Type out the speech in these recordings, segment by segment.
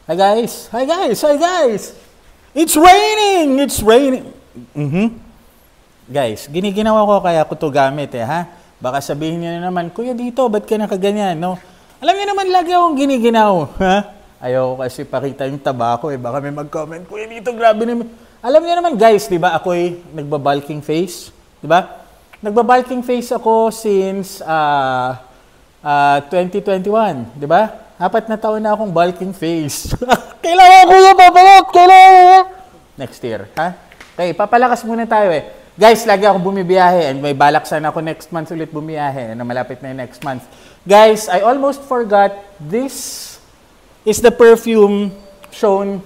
Hi guys! Hi guys! Hi guys! It's raining! It's raining! Guys, giniginawa ko kaya ko to gamit ha? Baka sabihin niyo na naman, Kuya dito, ba't ka nakaganyan, no? Alam niyo naman, lagi akong giniginaw, ha? Ayaw ko kasi pakita yung taba ko, baka may mag-comment, Kuya dito, grabe naman. Alam niyo naman guys, di ba, ako'y nagbabalking face, di ba? Nagbabalking face ako since 2021, di ba? 4 na taon na akong bulking face. Kailangan ko yung babalot! Kailangan! Next year, ha? Okay, papalakas muna tayo Guys, lagi ako bumibiyahe and may balak sana ako next month ulit bumiyahe na malapit na yung next month. Guys, I almost forgot, this is the perfume shown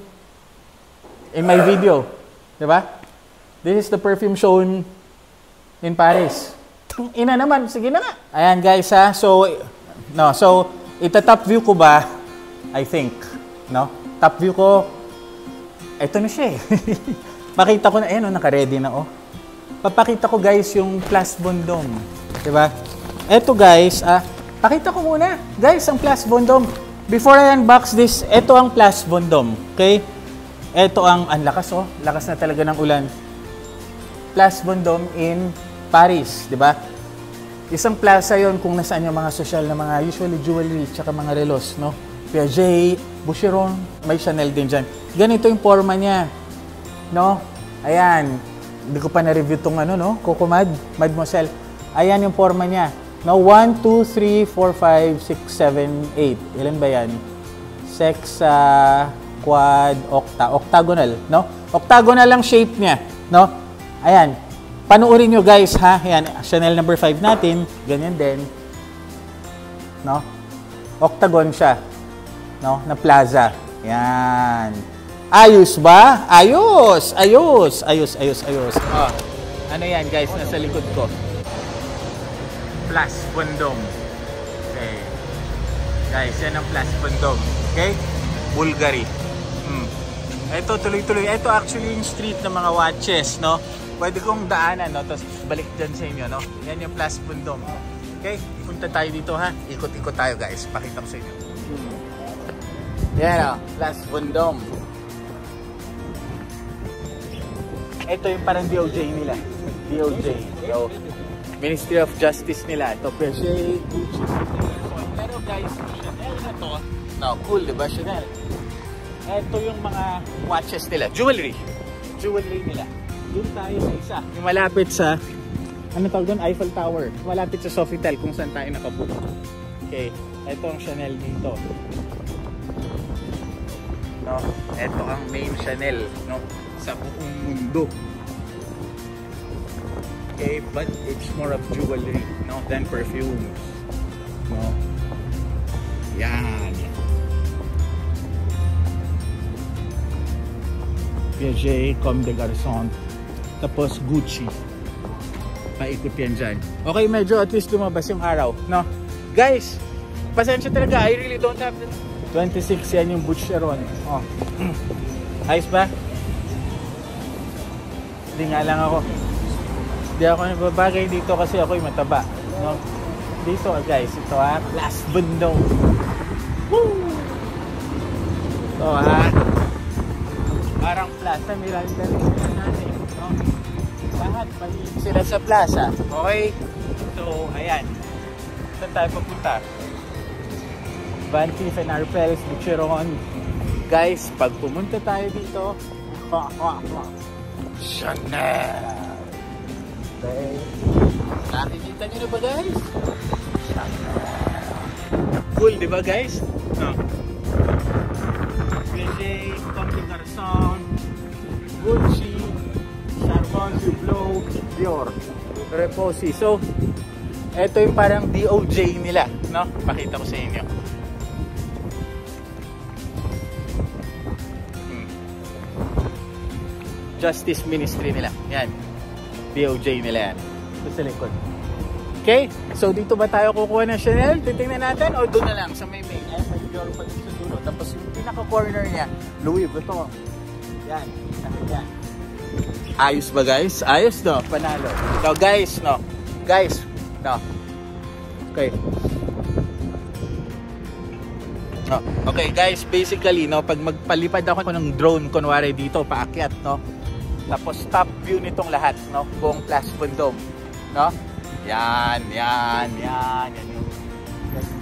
in my video. Diba? This is the perfume shown in Paris. Ina naman, sige na nga. Ayan guys ha, so ita-top view ko ba? I think, no? Top view ko, eto na siya Pakita ko na, naka-ready na Papakita ko guys yung Place Vendôme. Diba? Eto guys, pakita ko muna. Guys, ang Place Vendôme. Before I unbox this, eto ang Place Vendôme. Okay? Eto ang lakas lakas na talaga ng ulan. Place Vendôme in Paris. Diba? Isang plaza yon kung nasaan yung mga social na mga usually jewelry tsaka mga relos, no? Piaget, Boucheron, may Chanel din dyan. Ganito yung forma niya, no? Ayan, hindi ko pa na-review itong Coco Mademoiselle. Ayan yung forma niya. No, 1, 2, 3, 4, 5, 6, 7, 8. Ilan ba yan? Sexa, quad, octa. Octagonal, no? Octagonal ang shape niya, no? Ayan. Panuorin nyo guys ha, yan, Chanel number 5 natin, ganyan din, no? Octagon siya, no? Na plaza, yan. Ayos ba? Ayos! Ayos! Ayos, ayos, ayos. Ano yan guys, nasa likod ko? Place Vendôme. Okay. Guys, yan ang Place Vendôme. Okay? Bulgari. Ito, tuloy-tuloy. Ito actually yung street ng mga watches, no? Pwede kong daanan, no? Tapos balik dyan sa inyo, no? Yan yung Place Vendôme. Okay? Punta tayo dito, ha? Ikot-ikot tayo, guys. Pakita ko sa inyo. Yan, Place Vendôme. Ito yung parang DOJ nila. DOJ. So, Ministry of Justice nila. Ito, Piaget, Gucci. Pero guys, Chanel na to. No, cool, diba? Chanel. Ito yung mga watches nila. Jewelry. Jewelry nila. Doon tayo sa isa. Yung malapit sa, ano tawag doon? Eiffel Tower. Malapit sa Sofitel kung saan tayo nakapunta. Okay. Ito ang Chanel dito. No? Ito ang main Chanel, no? Sa buong mundo. Okay, but it's more of jewelry, no? Than perfumes. No? Yan. Piaget, Comme des Garçons. Tapos Gucci. Paikot yan dyan. Okay, medyo at least lumabas yung araw, no? Guys, pasensya talaga. I really don't have the 26 yan yung Boucheron. Ayos ba? Hindi nga lang ako. Hindi ako nababagay dito kasi ako'y mataba, no? Dito guys, ito Place Vendôme. Woo! Ito parang plaza, Miranda rin natin, no? Lahat maliit sila sa plaza. Okay? So, ayan. Saan tayo papunta? Van Cleef & Arpels, Boucheron. Guys, pag pumunta tayo dito, Chanel! Okay. Nakikita nyo na ba guys? Chanel! Cool, di ba guys? No. Piaget, Comme des Garçons, Gucci, Charbon, Hublot, Dior, Repossi. So, ito yung parang DOJ nila, no? Pakita ko sa inyo. Justice Ministry nila. Yan. DOJ nila yan. Ito sa likod. Okay? So, dito ba tayo kukuha ng Chanel? Titingnan natin o doon na lang sa may main? Ay, may Dior pa dito sa dulo. Tapos yung pinaka-corner niya, Louis Vuitton. Yan. Yan. Ayos ba guys? Ayos no? Panalo. So guys, no? Guys, no? Okay. Oh, okay guys, basically, no, pag magpalipad ako ng drone, kunwari dito, paakyat, no? Tapos top view nitong lahat, no? Buong Plascon Dome, no? Yan yung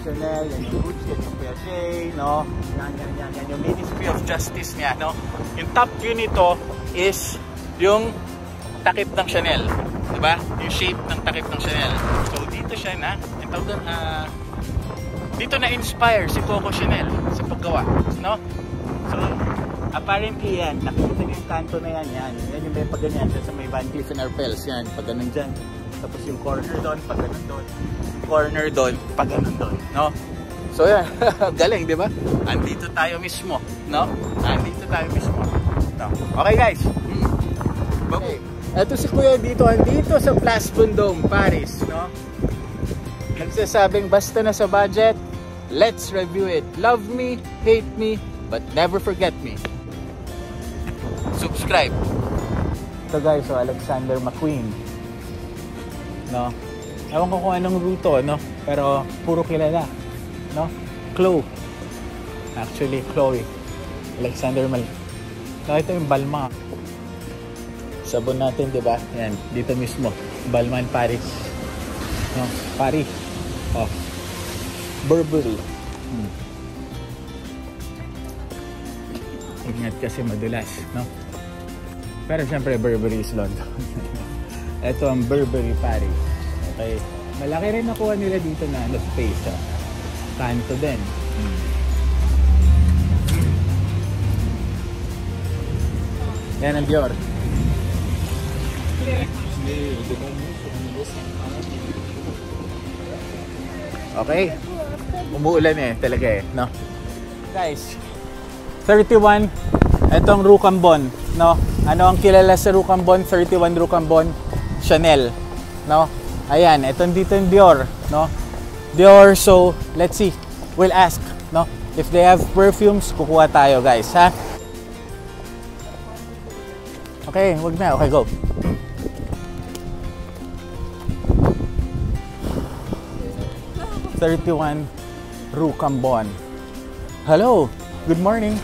Chanel, yan yung Gucci, yan yung Piaget, no? Yan yung Ministry of Justice niya, no? Yung top view nito is yung takip ng Chanel, diba? Yung shape ng takip ng Chanel. So dito siya na, yung tawag doon, dito na-inspire si Coco Chanel sa paggawa, no? So, apparently yan, nakikita niyo yung kanto na yan, yan yung may pag ganyan, sa may Van Cleef & Arpels, yan, pag ganun dyan. Tapos yung corner doon, pag ganun doon. Corner doon, pag ganun doon, no? So yan, galing, di ba? Andito tayo mismo, no? Andito tayo mismo. No? Okay guys, okay. Ito si Kuya dito, andito sa Plascon Dome, Paris, no? Nagsasabing basta na sa budget, let's review it. Love me, hate me, but never forget me. Subscribe. Ito guys, so Alexander McQueen. No? Ewan ko kung anong ruto, no? Pero puro kilala. No? Chloe. Actually, Chloe. Alexander Mal. No, ito yung Balmain. Sabon natin, di ba? Yan, dito mismo. Balmain, Paris. No? Paris. Oh. Burberry. Ingat kasi madulas, no? Pero syempre Burberry is London. Ito ang Burberry Paris. Okay. Malaki rin nakuha nila dito na space, ha? Kanto din. Yan ang Dior. Okay. Umuulan eh, talaga eh, no? Guys, 31, itong Rocambon, no? Ano ang kilala sa Rocambon? 31 Rocambon, Chanel, no? Ayan, itong dito yung Dior, no? Dior, so, let's see. We'll ask, no? If they have perfumes, kukuha tayo, guys, ha? Okay, wag na. Okay, go. Rocambon. Hello, good morning.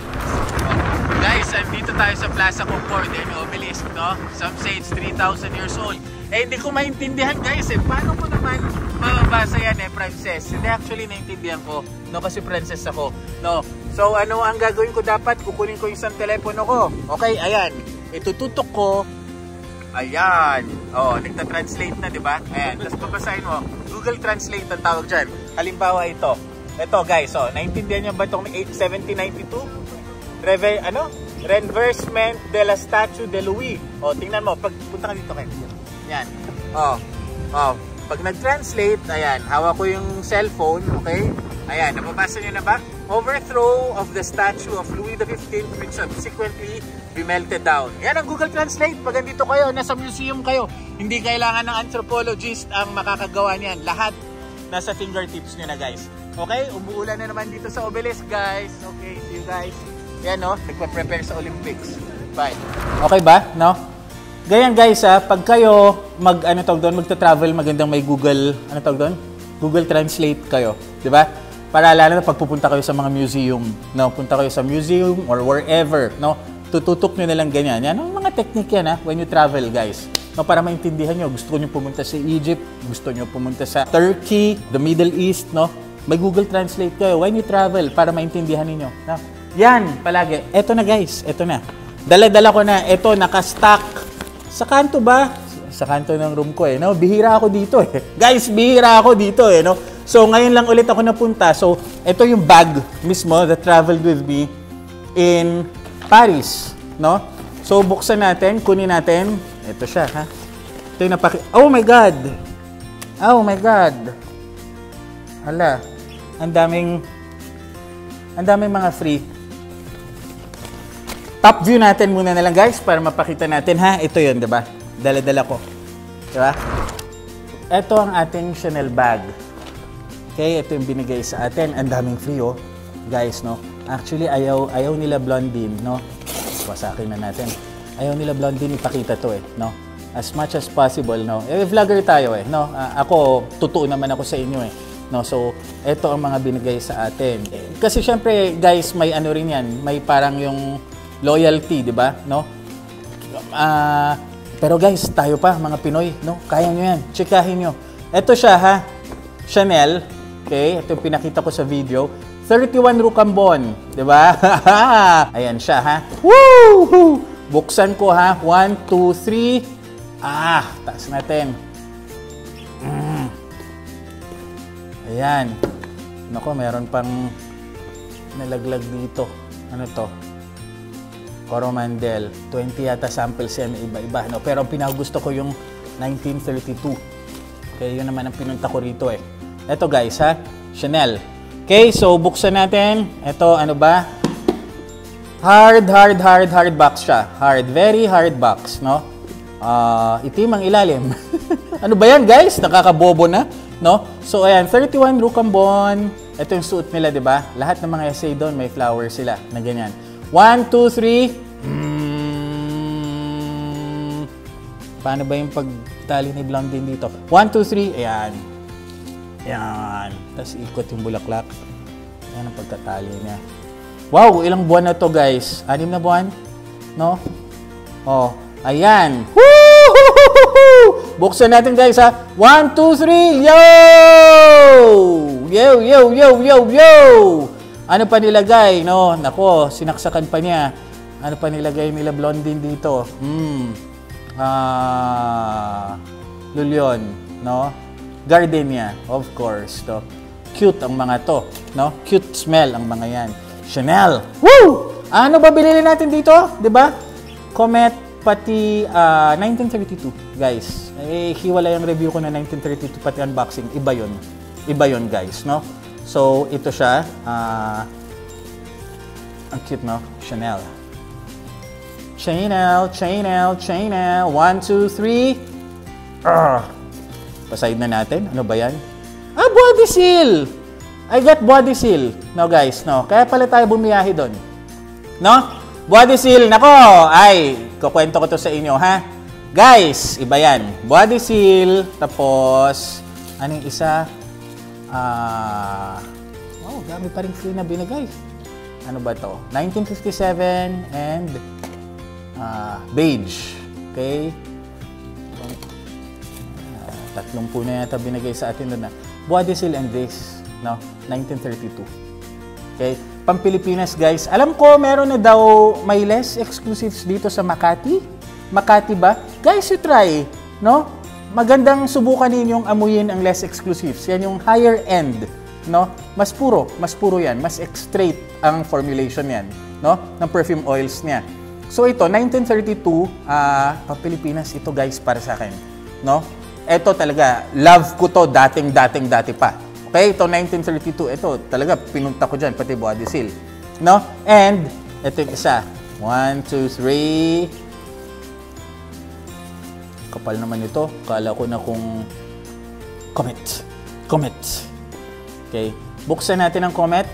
Guys, andito tayo sa Plaza Concordia, Obelisk, no? Some say it's 3,000 years old. Eh, hindi ko maintindihan, guys, eh. Paano ko naman mababasa yan, eh, princess? Hindi, actually, naintindihan ko, no? Kasi princess ako, no? So, ano ang gagawin ko dapat? Kukunin ko yung isang telepono ko. Okay, ayan. Itututok ko. Ayan. Oh, nagta-translate na, di ba? Ayan. Tapos babasahin mo. Google Translate ang tawag dyan. Halimbawa ito. Ito guys, oh, naintindihan niyo ba itong 1792? Renversement de la Statue de Louis. Oh, tingnan mo. Punta ka dito kayo. Yan. Oh. Oh. Pag nag-translate, ayan. Hawak ko yung cellphone. Okay? Ayan. Nababasa niyo na ba? Overthrow of the statue of Louis XV which subsequently be melted down. Yan ang Google Translate. Pag andito kayo, nasa museum kayo, hindi kailangan ng anthropologist ang makakagawa niyan. Lahat nasa fingertips nyo na, guys. Okay? Umuulan na naman dito sa Obelisk, guys. Okay, see you guys. Yan, no? Nagpa-prepare sa Olympics. Bye. Okay ba? No? Ganyan, guys, ha? Pag kayo magta-travel, magandang may Google, Google Translate kayo. Diba? Para lalo na pagpupunta kayo sa mga museum, no? Punta kayo sa museum or wherever, no? Tututok nyo na lang ganyan. Yan ang mga technique yan, ha? When you travel, guys. No, para maintindihan nyo, gusto nyo pumunta sa Egypt, gusto nyo pumunta sa Turkey, the Middle East, no? May Google Translate kayo when you travel para maintindihan niyo. No? Yan, palagi. Eto na guys, eto na. Dala-dala ko na, eto naka-stack. Sa kanto ba? Sa kanto ng room ko eh, no? Bihira ako dito eh. Guys, bihira ako dito eh, no? So, ngayon lang ulit ako napunta. So, eto yung bag mismo that traveled with me in Paris, no? So, buksan natin, kunin natin. Ito siya, ha? Ito yung oh my God! Oh my God! Hala, ang daming mga free. Top view natin muna na lang, guys, para mapakita natin, ha? Ito yun, diba? Dala-dala ko. Diba? Ito ang ating Chanel bag. Okay, ito yung binigay sa atin. Ang daming free, oh. Guys, no? Actually, ayaw nila blondine, no? Wasakin na natin. Ayaw nila blondine ipakita to eh, no? As much as possible, no? Eh, vlogger tayo eh, no? Ako, totoo naman ako sa inyo eh. No, so ito ang mga binigay sa atin. Kasi syempre, guys, may ano rin 'yan, may parang yung loyalty, 'di ba? No? Pero guys, tayo pa mga Pinoy, no? Kaya nyo 'yan. Chikahin nyo. Ito siya ha. Chanel. Okay, ito yung pinakita ko sa video. 31 Rocambon, 'di ba? Ayan siya ha. Woo! Buksan ko ha. 1 2 3. Taas natin. Ayan. Nako, meron pang nalaglag dito. Ano to? Coromandel. 20 yata samples yan, iba-iba. No? Pero ang pinagusto ko yung 1932. Okay, yun naman ang pinunta ko rito eh. Ito guys ha, Chanel. Okay, so buksan natin. Ito, ano ba? Hard box siya. Hard, very hard box, no? Itim ang ilalim. Ano ba yan guys? Nakakabobo na. No? So, ayan, 31 Rocambon. Ito yung suit nila, di ba? Lahat ng mga essay doon, may flower sila na ganyan. 1, 2, 3. Paano ba yung pagtali ni Blondine dito? 1, 2, 3. Ayan. Ayan. Tapos ikot yung bulaklak. Ayan ang pagtatali niya. Wow! Ilang buwan na to guys? 6 na buwan? No? Oh. Ayan. Woo! Buksan natin guys ha. 1, 2, 3. Yo! Yo! Ano pa nilagay? No? Nako, sinaksakan pa niya. Ano pa nilagay nila Blondine dito? Lulyon, no? Gardenia, of course, to. Cute ang mga to, no? Cute smell ang mga yan. Chanel. Woo! Ano ba bilhin natin dito? 'Di ba? Comet pati 1932, guys. Hiwalay ang review ko na 1932 pati unboxing. Iba 'yon, guys, no? So, ito siya. Ang cute, no? Chanel. 1, 2, 3. Paside na natin. Ano ba yan? Body seal! I got body seal. No, guys, no. Kaya pala tayo bumiyahe doon. No? Body seal. Nako! Ay, kukwento ko to sa inyo, ha? Guys, iba yan. Body seal. Tapos, ano yung isa? Dami pa rin free na binigay. Ano ba to? 1957 and beige. Okay? 30 na yata binigay sa atin doon na. Body seal and this. No? 1932. Okay? Pampilipinas, guys. Alam ko, meron na daw may less exclusives dito sa Makati. Makati ba? Guys, you try. No? Magandang subukan ninyong amuyin ang less exclusives. Yan yung higher end. No? Mas puro yan. Mas extract ang formulation yan. No? Ng perfume oils niya. So ito, 1932, Pilipinas, ito guys, para sa akin. No? Ito talaga, love ko to, dati pa. Okay, ito 1932, ito talaga, pinunta ko dyan, pati body seal. No? And, ito yung isa. 1, 2, 3. Kapal naman ito. Kala ko na kung Comet. Okay, buksan natin ang Comet.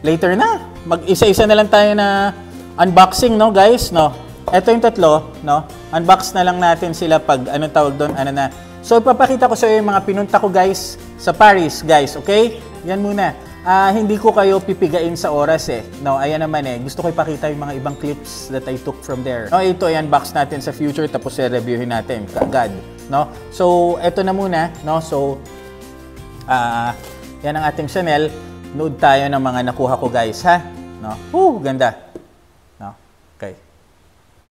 Later na. Mag-isa-isa na lang tayo na unboxing, no, guys, no. Ito yung tatlo, no. Unbox na lang natin sila pag anong tawag doon, ano na. So ipapakita ko sa iyo yung mga pinunta ko, guys, sa Paris, guys, okay? Yan muna. Hindi ko kayo pipigain sa oras eh. No, ayan naman eh. Gusto ko ipakita yung mga ibang clips that I took from there. No, ito ay unbox natin sa future tapos reviewin natin kaagad, no. So ito na muna, no. So yan ang ating Chanel. Load tayo ng mga nakuha ko, guys, ha? No? Ganda.